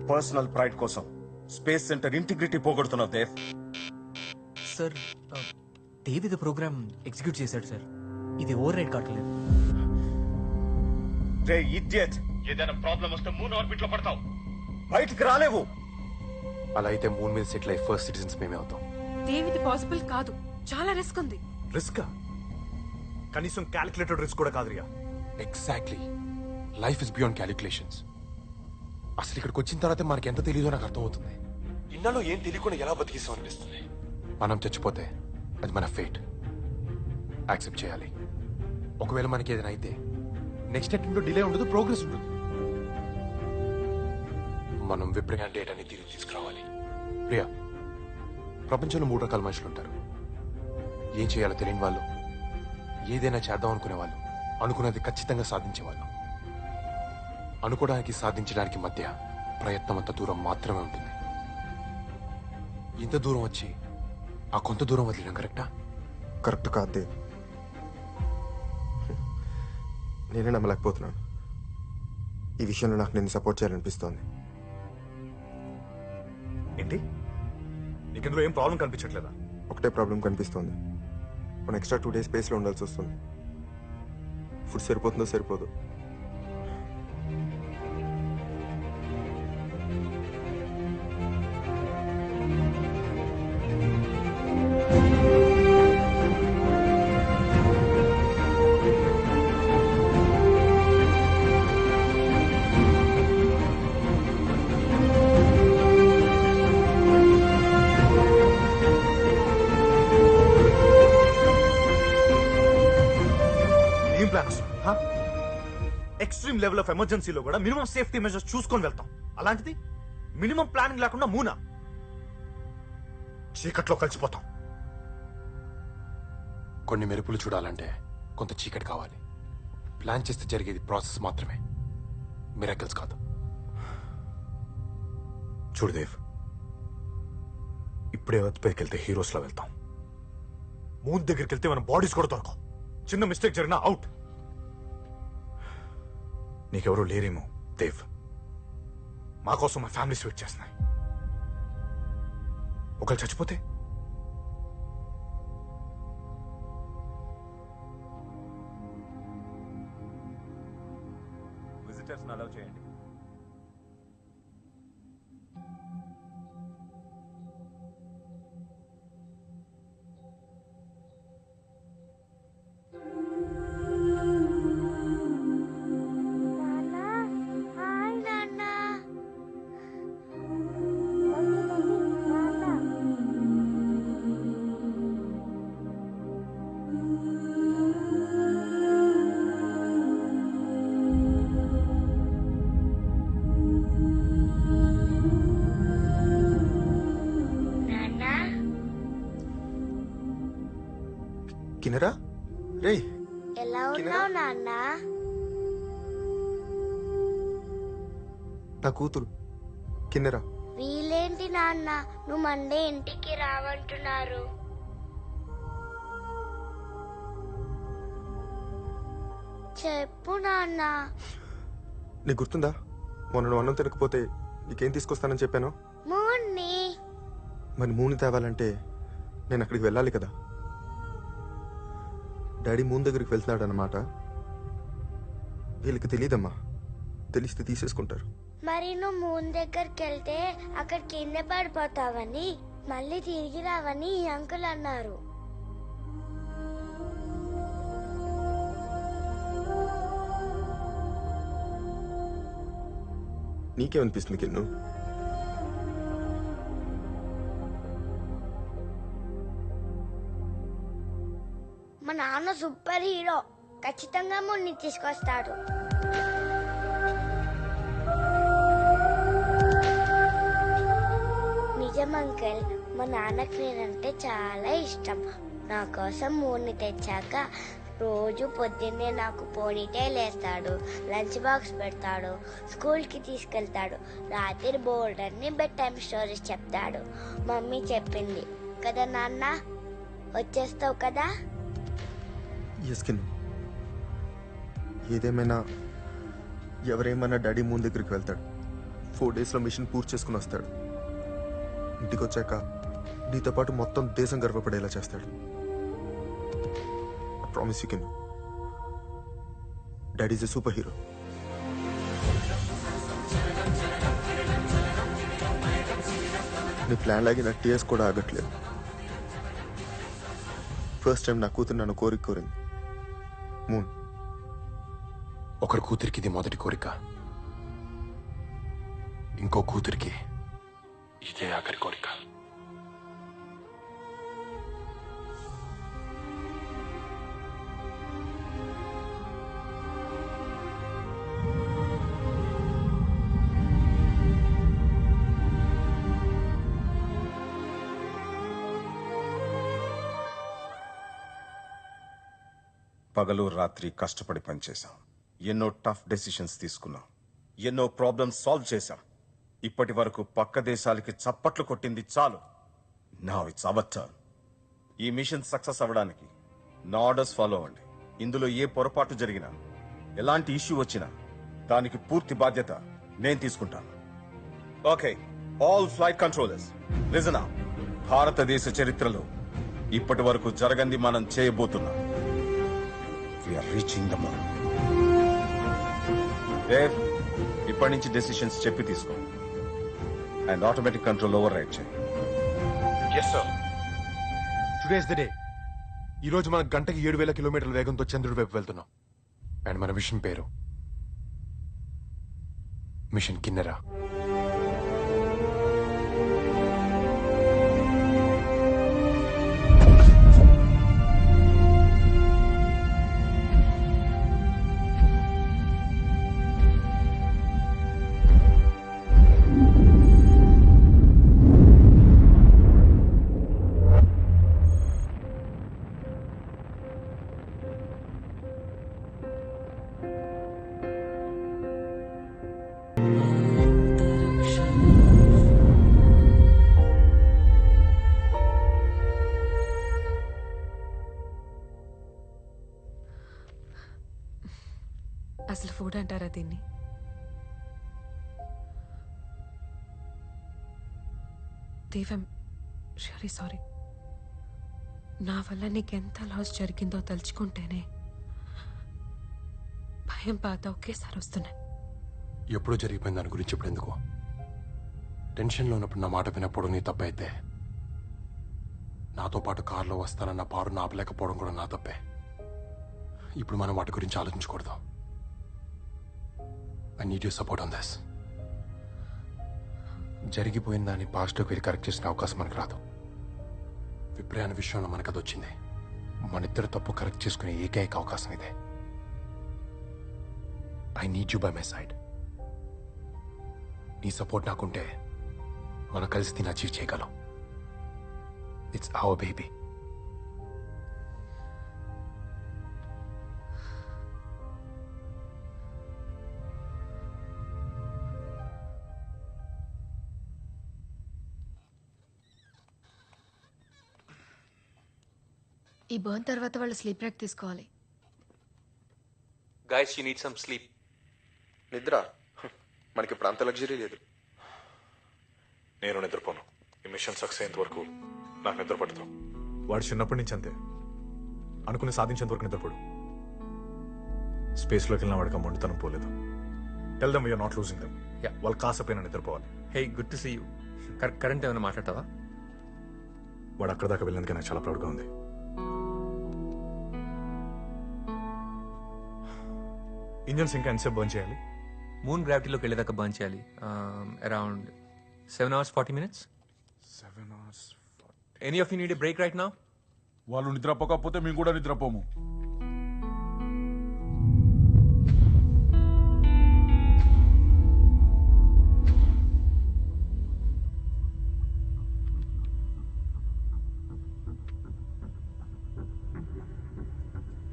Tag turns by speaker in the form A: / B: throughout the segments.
A: Personal pride కోసం space centre integrity పోగొడుతున్నావు Dev.
B: Sir Dev ఇది ప్రోగ్రామ్ ఎగ్జిక్యూట్ చేశాడు సార్. ఇది ఓవర్ రైడ్ కావట్లేదు.
A: రే ఇడియట్, ఏదైనా ప్రాబ్లం వస్తే మూన్ ఆర్బిట్ లో పడతావు, బయటికి రాలేవు.
C: అలా అయితే మూన్ మీద సెటిల్ అయ్యి ఫస్ట్ సిటిజన్స్ మేమే అవుతాం.
D: దేవ్ ఇది పాసిబుల్ కాదు, చాలా రిస్క్ ఉంది.
E: రిస్క్ కనీసం క్యాలిక్యులేటెడ్ రిస్క్ కూడా కాదు Riya.
C: Exactly, life is beyond calculations. అసలు ఇక్కడికి వచ్చిన తర్వాత మనకి ఎంత తెలియదో నాకు అర్థమవుతుంది. ఇన్నాళ్ళు ఏం తెలియకుండా ఎలా బతికిస్తాం అనిపిస్తుంది. మనం చచ్చిపోతే అది మన ఫేట్, యాక్సెప్ట్ చేయాలి. ఒకవేళ మనకి ఏదైనా అయితే నెక్స్ట్ అటెంప్ట్ లో డిలే ఉండదు, ప్రోగ్రెస్ ఉంటుంది. మనం విప్రయాణ డేటాని తిరిగి తీసుకురావాలి. ప్రియా, ప్రపంచంలో 3 రకాల మనుషులు ఉంటారు. ఏం చేయాలో తెలియని వాళ్ళు, ఏదైనా చేద్దాం అనుకునే వాళ్ళు, అనుకున్నది ఖచ్చితంగా సాధించేవాళ్ళు. అనుకోవడానికి సాధించడానికి మధ్య ప్రయత్నం అంత దూరం మాత్రమే ఉంటుంది. ఇంత దూరం వచ్చి ఆ కొంత దూరం వదిలేయడం కరెక్టా?
F: కరెక్ట్ కాదు దేవ్. నేనే నమ్మలేకపోతున్నాను. ఈ విషయంలో నాకు నేను సపోర్ట్ చేయాలనిపిస్తోంది.
E: ఏంటి, నీకెందులో ఏం ప్రాబ్లం కనిపించట్లేదా?
F: ఒకటే ప్రాబ్లం కనిపిస్తోంది. మనం ఎక్స్ట్రా 2 days స్పేస్లో ఉండాల్సి వస్తుంది. ఫుడ్ సరిపోతుందో సరిపోదు.
E: ఏం ప్లాన్ ఎక్స్ట్రీమ్ లెవెల్ ఆఫ్ ఎమర్జెన్సీలో కూడా మినిమం సేఫ్టీ మెజర్స్ చూసుకొని వెళ్తాం. అలాంటిది మినిమం ప్లానింగ్ లేకుండా మూనా చీకట్లో కలిసిపోతాం.
C: కొన్ని మెరుపులు చూడాలంటే కొంత చీకటి కావాలి. ప్లాన్ చేస్తే జరిగేది ప్రాసెస్ మాత్రమే, మిరాకిల్స్ కాదు.
E: చూడు దేవ్, ఇప్పుడే ఎర్త్ పైకి వెళ్తే హీరోస్ లో వెళ్తాం. మూన్ దగ్గరికి వెళ్తే మన బాడీస్ కూడా దొరకవు. చిన్న మిస్టేక్ జరిగినా అవుట్. నీకెవరూ లేరేమో దేవ్. మా కోసం మా ఫ్యామిలీస్ వెయిట్ చేస్తున్నాయి. ఒకళ్ళు చచ్చిపోతే
A: విజిటర్స్ అలౌ చేయండి.
F: కినరా, రే
G: ఎలా ఉన్నావు నాన్న?
F: నా కూతురు కిన్నెరా.
G: వీలేంటి నాన్న, నువ్వు మండే ఇంటికి రావంటున్నారు. చెప్పు నాన్న.
F: నీకు గుర్తుందా మొన్న నువ్వు అన్నం తినకపోతే నీకేం తీసుకొస్తానని చెప్పాను?
G: మూన్ని.
F: మరి మూని తేవాలంటే నేను అక్కడికి వెళ్ళాలి కదా. డాడీ మూన్ దగ్గరికి వెళ్తున్నాడు అన్నమాట. వీళ్ళకి తెలియదమ్మా, తెలిస్తే తీసేసుకుంటారు.
G: మరి నువ్వు మూన్ దగ్గరికి వెళ్తే అక్కడ కింద పడిపోతావని, మళ్ళీ తిరిగి రావని ఈ అంకుల్ అన్నారు.
F: నీకేమనిపిస్తుంది కిన్ను?
G: మా నాన్న సూపర్ హీరో, ఖచ్చితంగా మున్ని తీసుకొస్తాడు. నిజం అంకుల్, మా నాన్నకి నేనంటే చాలా ఇష్టం. నా కోసం మూన్ని తెచ్చాక రోజు పొద్దున్నే నాకు పోనీటైల్ వేస్తాడు, లంచ్ బాక్స్ పెడతాడు, స్కూల్కి తీసుకెళ్తాడు, రాత్రి బోర్డర్ని బెడ్ టైమ్ స్టోరీస్ చెప్తాడు. మమ్మీ చెప్పింది కదా నాన్న, వచ్చేస్తావు కదా?
F: ఎస్ కిన్ను, ఏదేమైనా ఎవరేమన్నా డాడీ మూన్ దగ్గరికి వెళ్తాడు. 4 డేస్లో మిషన్ పూర్తి చేసుకుని వస్తాడు. ఇంటికి వచ్చాక నీతో పాటు మొత్తం దేశం గర్వపడేలా చేస్తాడు. I promise you can. Daddy is a super hero. నీ ప్లాన్ లాగి నా టీఎస్ కూడా ఆగట్లేదు. ఫస్ట్ టైం నా కూతురు నన్ను కోరింది. మూన్.
C: ఒకరి కూతురికి ఇది మొదటి కోరిక, ఇంకో కూతురికి ఇదే ఆఖరి కోరిక.
A: పగలు రాత్రి కష్టపడి పనిచేశాం. ఎన్నో టఫ్ డెసిషన్స్ తీసుకున్నాం. ఎన్నో ప్రాబ్లమ్స్ సాల్వ్ చేశాం. ఇప్పటి వరకు పక్క దేశాలకి చప్పట్లు కొట్టింది చాలు. Now it's our turn. ఈ మిషన్ సక్సెస్ అవ్వడానికి నా ఆర్డర్స్ ఫాలో అవ్వండి. ఇందులో ఏ పొరపాటు జరిగినా, ఎలాంటి ఇష్యూ వచ్చినా దానికి పూర్తి బాధ్యత నేను తీసుకుంటాను. Okay, all flight controllers listen up. భారతదేశ చరిత్రలో ఇప్పటి వరకు జరగంది మనం చేయబోతున్నాం. We are reaching the moon. Dave, ఇప్పటి నుంచి డెసిషన్స్ చెప్పి తీసుకో. And automatic control override చేయి.
C: Yes sir. Today is the day. ఈ రోజు మనం గంటకి 7,000 కిలోమీటర్ల వేగంతో చంద్రుడి వైపు వెళ్తున్నాం. అండ్ మన మిషన్ పేరు మిషన్ కిన్నెరా.
D: అసలు ఫుడ్ అంటారా దీన్ని? దేవం, రియలీ సారీ. నా వల్ల నీకెంత లాస్ జరిగిందో తలుచుకుంటేనే భయం, బాధ ఒకేసారి వస్తున్నాయి.
C: ఎప్పుడో జరిగిపోయింది దాని గురించి ఇప్పుడు ఎందుకు? టెన్షన్లో ఉన్నప్పుడు నా మాట వినప్పుడు నీ తప్పైతే, నాతో పాటు కారులో వస్తానన్న పారు ఆపలేకపోవడం కూడా నా తప్పే. ఇప్పుడు మనం వాటి గురించి ఆలోచించకూడదు. I need you support on this. జరిగిపోయిన దాన్ని పాస్ట్లోకి వెళ్ళి కరెక్ట్ చేసిన అవకాశం మనకు రాదు. విప్రయాణ విషయంలో మనకు అది వచ్చింది. మన ఇద్దరు తప్పు కరెక్ట్ చేసుకునే ఏకైక అవకాశం ఇదే. I need you by my side. నీ సపోర్ట్ నాకుంటే మనం కలిసి దీన్ని అచీవ్ చేయగలం. It's our baby.
H: ఈ బర్న్ తర్వాత వాళ్ళు స్లీప్ బ్రేక్ తీసుకోవాలి.
C: Guys, you need some sleep.
F: నిద్ర మనకి ఇప్పుడు అంత లగ్జరీ లేదు.
E: నేను నిద్రపోను. ఈ మిషన్ సక్సెస్ అయ్యేంత వరకు నాకు నిద్ర పడదు. వాడు చిన్నప్పటి నుంచి అంతే. అనుకుని సాధించేంత వరకు నిద్రపోడు. స్పేస్లోకి వెళ్ళిన వాడికి మొండితనం పోలేదు. Tell them we are not losing them. వాళ్ళు కాసపోయినా నిద్రపోవాలి.
B: Hey, good to see you. Current ఏమైనా మాట్లాడతావా?
E: వాడు అక్కడ దాకా వెళ్ళినందుకే నాకు చాలా ప్రౌడ్గా ఉంది. ఇంజన్స్ ఇంకా ఎంతసేపు బర్న్ చేయాలి?
B: మూన్ గ్రావిటీలోకి వెళ్ళేదాకా బర్న్ చేయాలి. Around 7 hours 40 minutes.
E: 7 hours.
B: Any of you need a break right now?
I: వాళ్ళు నిద్రపోకపోతే మేము కూడా నిద్రపోము.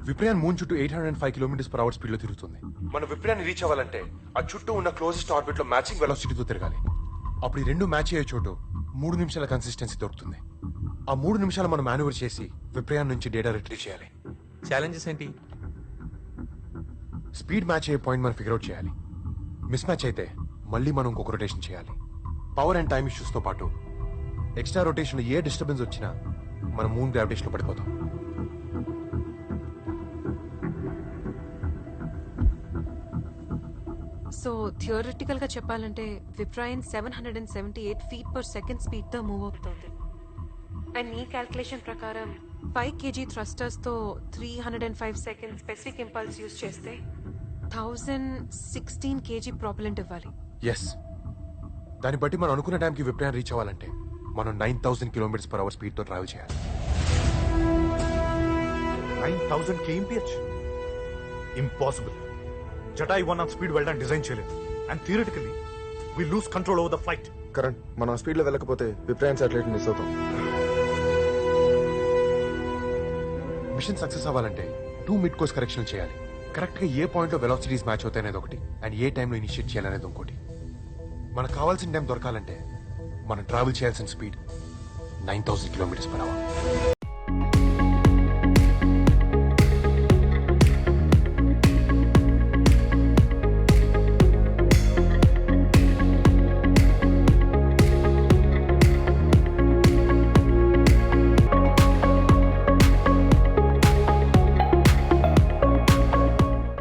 C: విప్రయాన్ మూన్ చుట్టూ 805 km/h స్పీడ్లో తిరుగుతుంది. మనం విప్రయాన్ని రీచ్ అవ్వాలంటే ఆ చుట్టూ ఉన్న క్లోజెస్ట్ ఆర్బిట్ లో మ్యాచింగ్ వెలాసిటీతో తిరగాలి. అప్పుడు ఈ రెండు మ్యాచ్ అయ్యే చోటు 3 నిమిషాల కన్సిస్టెన్సీ దొరుకుతుంది. ఆ 3 నిమిషాలు మనం మాన్యువర్ చేసి విప్రయాన్ నుంచి డేటా రిట్రీవ్ చేయాలి.
B: ఛాలెంజెస్ ఏంటి?
C: స్పీడ్ మ్యాచ్ అయ్యే పాయింట్ మనం ఫిగర్ అవుట్ చేయాలి. మిస్ మ్యాచ్ అయితే మళ్ళీ మనం ఇంకొక రొటేషన్ చేయాలి. పవర్ అండ్ టైం ఇష్యూస్తో పాటు ఎక్స్ట్రా రొటేషన్లో ఏ డిస్టర్బెన్స్ వచ్చినా మనం మూన్ గ్రావిటేషన్లో పడిపోతాం.
D: సో థియోరిటికల్ గా చెప్పాలంటే విప్రాయిన్ 778 ఫీట్ పర్ సెకండ్ స్పీడ్ తో మూవ్ అవుతుంది. అండ్ ఈ క్యాల్కులేషన్ ప్రకారం 5 kg థ్రస్టర్స్ తో 305 సెకండ్ స్పెసిఫిక్ ఇంపల్స్ యూజ్ చేస్తే 1016 kg ప్రాపలెంట్ ఇవ్వాలి.
C: ఎస్, దాన్ని బట్టి మనం అనుకున్న టైంకి విప్రయాన్ రీచ్ అవ్వాలంటే మనం 9000 km/h స్పీడ్తో ట్రావెల్ చేయాలి.
E: 9000 kmph ఇంపాసిబుల్. జటాయి 1 స్పీడ్ వెళ్ళడానికి డిజైన్ చేయలేదు. And theoretically we lose control over the flight.
F: Current మనం ఆ స్పీడ్లో వెళ్ళకపోతే విప్రయాన్ సాటిలైట్ మిస్ అవుతాం.
C: మిషన్ సక్సెస్ అవ్వాలంటే 2 మిడ్ కోర్స్ కరెక్షన్ చేయాలి. కరెక్ట్ గా ఏ పాయింట్ లో వెలాసిటీస్ మ్యాచ్ అవుతాయి అనేది ఒకటి, అండ్ ఏ టైంలో ఇనిషియేట్ చేయాలనేది ఇంకోటి. మనకు కావాల్సిన టైం దొరకాలంటే మనం ట్రావెల్ చేయాల్సిన స్పీడ్ 9000 km/h.